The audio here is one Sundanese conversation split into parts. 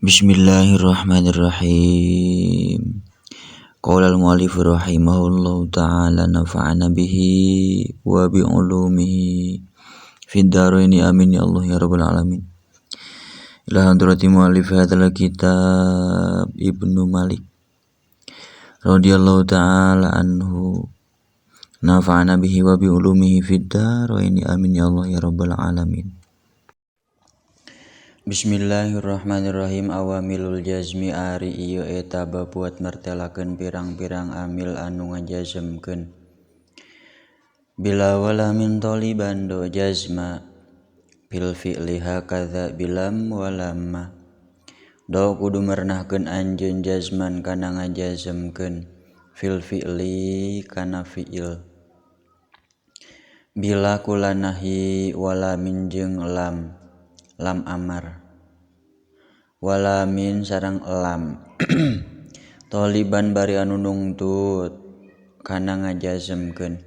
Bismillahirrahmanirrahim. Qala al-mu'allif rahimahullahu ta'ala nafa'ana bihi wa bi ulumihi fid dharaini amin ya Allah ya rabbal alamin. Ila hadrati mu'allif hadzal kitab Ibnu Malik radhiyallahu ta'ala anhu nafa'ana bihi wa bi ulumihi fid dharaini amin ya Allah ya rabbal alamin. Bismillahirrahmanirrahim. Awamilul jazmi ari ieu eta babuat martelakeun pirang-pirang amil anu ngajazmkeun. Bila wala min taliban do jazma fil fi'li hakadza bilam walamma. Do kudu mernahkeun anjeun jazman kana ngajazmkeun fil fi'li kana fi'il. Bila kula nahi wala min jeung lam amar wala min sareng lam toliban bari anu nungtut kana ngajazmkeun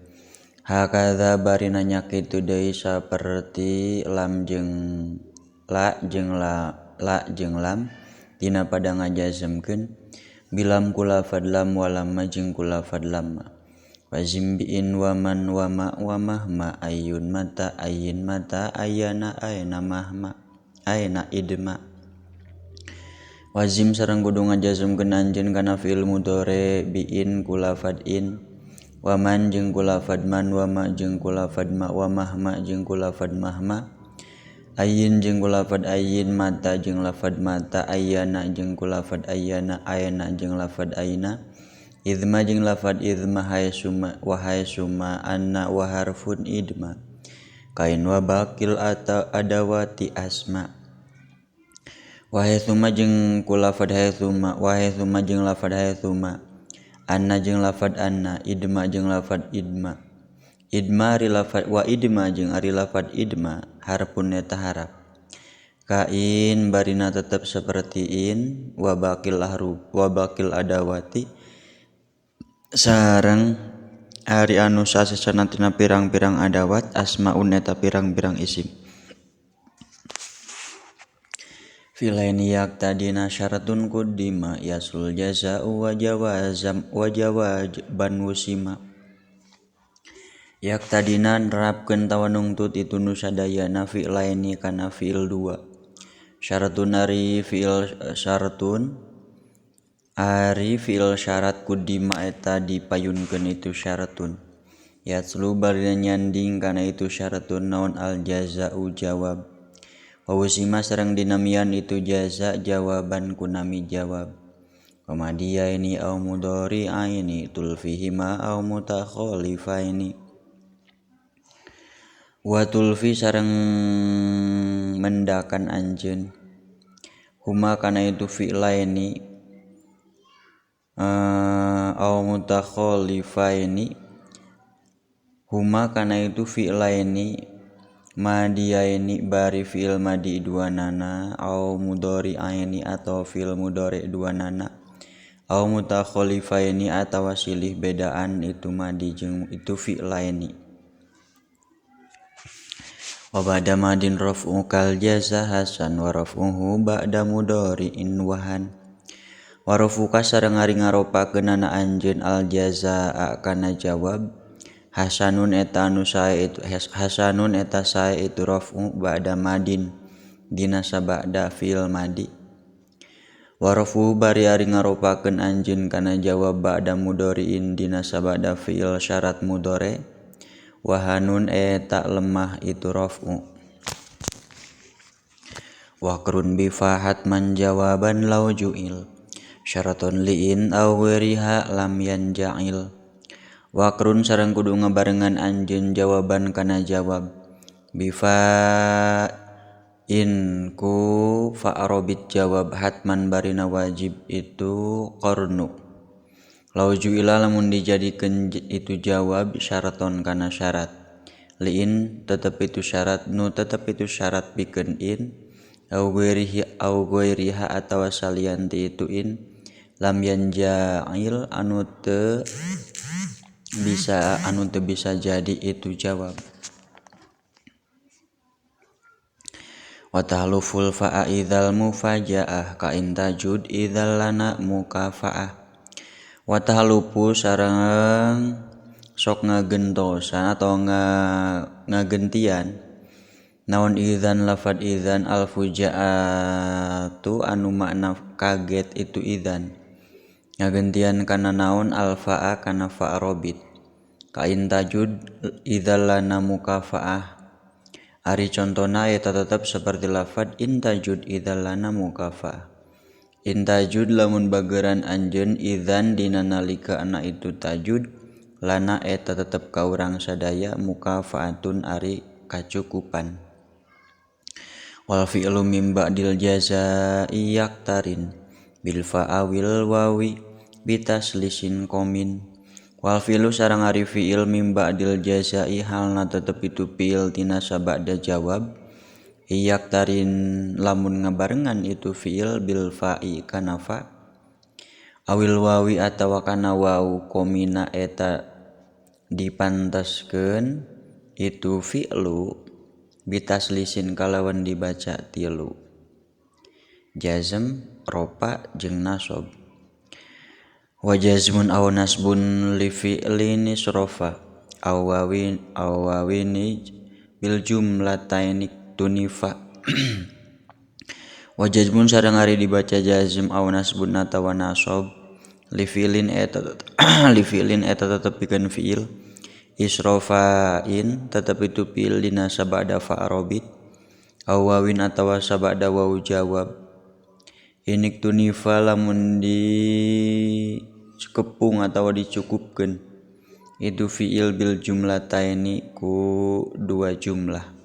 hakadza bari nanya kitu deui saperti lam jeung la jeung lam dina pada ngajazmkeun bilam kula fadlam walam jeung kula fadlam wazimbiin waman wama wamahma ayun mata ayin mata ayana ayna mahma ayna idma wazim sareng kudu ngajazmkeun anjeun kana fi'il mudhari biin kula fadin waman jeung kula fadman wama jeung kula fadma wamahma jeung kula fadmahma ayin jeung kula fad ayin mata jeung lafad mata ayana jeung kula fad ayana ayna jeung lafad ayna idma jeung lafad idma haysuma wa haysuma anna wa harfun idma kain wa bakil atau adawati asma wa haysuma jeung kulafad haysuma wa haysuma jeung lafad haysuma anna jeung lafad anna idma jeung lafad idma idma ari lafad wa idma jeung ari lafad idma harfun eta harap kain barina tetep saperti in wa bakil adawati sareng ari anu sasesana tina pirang-pirang adawat asmaun eta pirang-pirang isim filaini yaktadina syaratun kuddima yasul jaza'u wa jawaban wusima yaktadina nerapkeun tawa nungtut itu nu sadayana filaini kana fiil dua syaratun ari fiil syaratun ari fi'il syarat kuddima eta dipayunkeun itu syaratun yatslu bari nyanding kana itu syaratun naon al jaza'u jawab wa wusima sareng dinamian itu jaza jawaban kunami jawab qamadiya ini au mudhari aini tulfihima au mutakhalifaini wa tulfi sareng mendakan anjeun huma kana itu fi'laini au mutakhalifaini huma kana itu fi'laini madiyaini bari fi'il madi duanana au mudhari'aini atau fi'il mudhari duanana au mutakhalifaini atawa silih bedaan itu madi jeung itu fi'laini wa ba'da madin raf'u kal jaza hasan wa raf'uhu ba'da mudhari'in wahan warofuka sareng ari ngaropakeun ana anjeun al jazaa kana jawab hasanun eta anu sae itu hasanun eta sae itu raf'u ba'da madin dina sabada fi'il madi warofu bari ari ngaropakeun anjeun kana jawab ba'da mudhari'in dina sabada fi'il syarat mudhari wahanun eta lemah itu raf'u wakrun bi fahat man jawaban law ju'il syaraton liin aw weriha lam yanja'il wakrun sareng kudu ngabarengan anjeun jawaban kana jawab bifa in ku fa'arabit jawab hatman barina wajib itu qarnu law ju'ila lamun dijadikeun itu jawab syaraton kana syarat liin tetep itu syarat nu tetep itu syarat pikeun in aw weriha atawa salian ti itu in lam yanja'il anu teu bisa jadi itu jawab wa tahluful fa'a idzal mufaja'ah ka intajud idzal lana mukafa'ah wa tahlupu sareng sok ngagentosan atau ngagentian naon idzan lafad idzan al fujaatu anu makna kaget itu idzan ngagentian kana naon al fa'a kana fa' robit ka intajud idzal lana mukafa'ah ari contona eta tetep seperti lafad intajud idzal lana mukafa'ah intajud lamun bageuran anjeun idzan dina nalika ana itu tajud lana eta tetep ka urang sadaya mukafa'atun ari kacukupan wal fi'lu mim ba'dil jazaa'i yaktarin bil fa'awil wawi bitaslisin komin wal fi'lu sareng ari fi'il mim ba'dil jazaa'i halna tetep itu fi'il tina sabada jawab yaktarin lamun ngabarengan itu fi'il bil fa'i kana fa awil wawi atawa kana wau komina eta dipantaskeun itu fi'lu bitaslisin kalawan dibaca tilu jazm ropa jeung nasab wa jazmun aw nasbun li fi'lin isrofa aw wawini bil jumlataini tunifa wa jazmun sareng ari dibaca jazm aw nasbun atawa nasab li fi'lin eta tetep pikeun fi'il isrofain tetep itu fi'il dina sabada fa'robit aw wawin atawa sabada waw jawab inik tunifa lamun dikepung atawa dicukupkeun itu fi'il bil jumlataini ku dua jumlah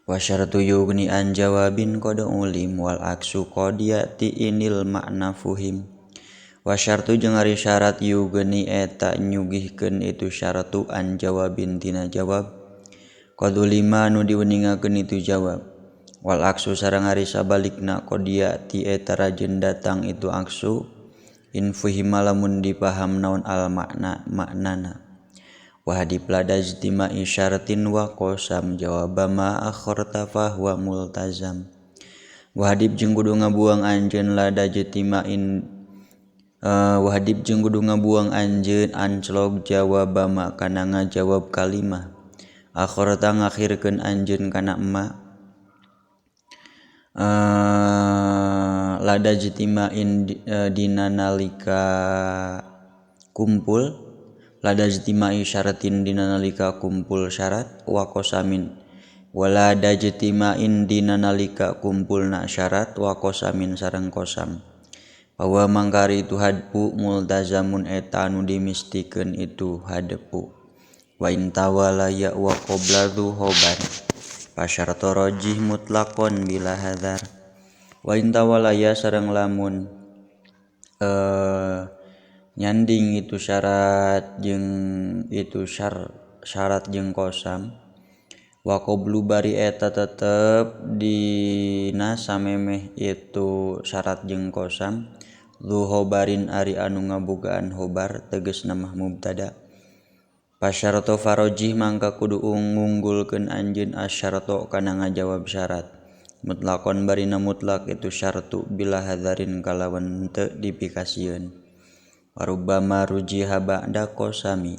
wa syartu yughni an jawabin qad ulim wal aksu qad yati inil makna fuhim wa syartu jeung ari syarat yughni eta nyugihkeun itu syaratu an jawabin tina jawab qad ulima nu diweningakeun itu jawab wal aksu sareng ari sabalikna qad yati eta rajeun datang itu aksu in fuhima lamun dipaham naon al maknana wahadib lada ijtima'i syaratin wa qasam jawaba ma akhorta fahuwa multazam wahadib jeung kudu ngabuang anjeun lada ijtima'in wahadib jeung kudu ngabuang anjeun anclog jawaba ma kana ngajawab kalimah akhorta ngakhirkeun anjeun kana ma lada ijtima'in dina nalika kumpul lada ijtima'i syaratin dina nalika kumpul syarat wa qasamin wala da ijtima'in dina nalika kumpulna syarat wa qasamin sareng qasam bahwa mangkari itu hadpu multazamun eta anu dimistikeun itu hadpu wa intawala ya wa qabla dhuhoban pasyartu rajih mutlaqon bila hadar wa intawala ya sareng lamun nyanding itu syarat jeung itu syarat jeung qasam wa qablu bari eta tetep dina samemeh itu syarat jeung qasam dzuhobarin ari anu ngabogaan hobar tegasna mah mubtada pasyartu farajih mangka kudu ngunggulkeun anjeun asyaratu kana ngajawab syarat mutlaqon barina mutlak itu syartu bila hadarin kalawan teu dipikasieun warubbama rujiha ba'da qasami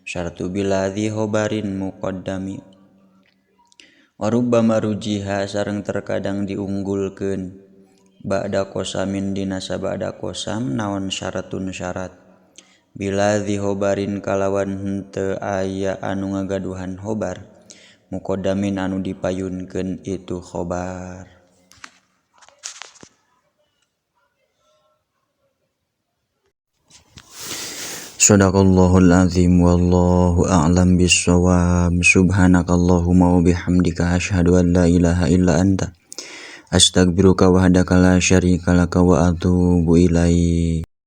syartu bila dhihobarin muqaddami warubbama rujiha sareng terkadang diunggulkeun ba'da qasamin dina sabada qasam naon syaratun syarat bila dhihobarin kalawan henteu aya anu ngagaduhan hobar muqaddamin anu dipayunkeun itu khobar. Shadaqallahul azim wallahu a'lam bissawab subhanakallahumma wa bihamdika asyhadu an la ilaha illa anta astaghfiruka wahdaka la syarika laka wa atubu ilaik.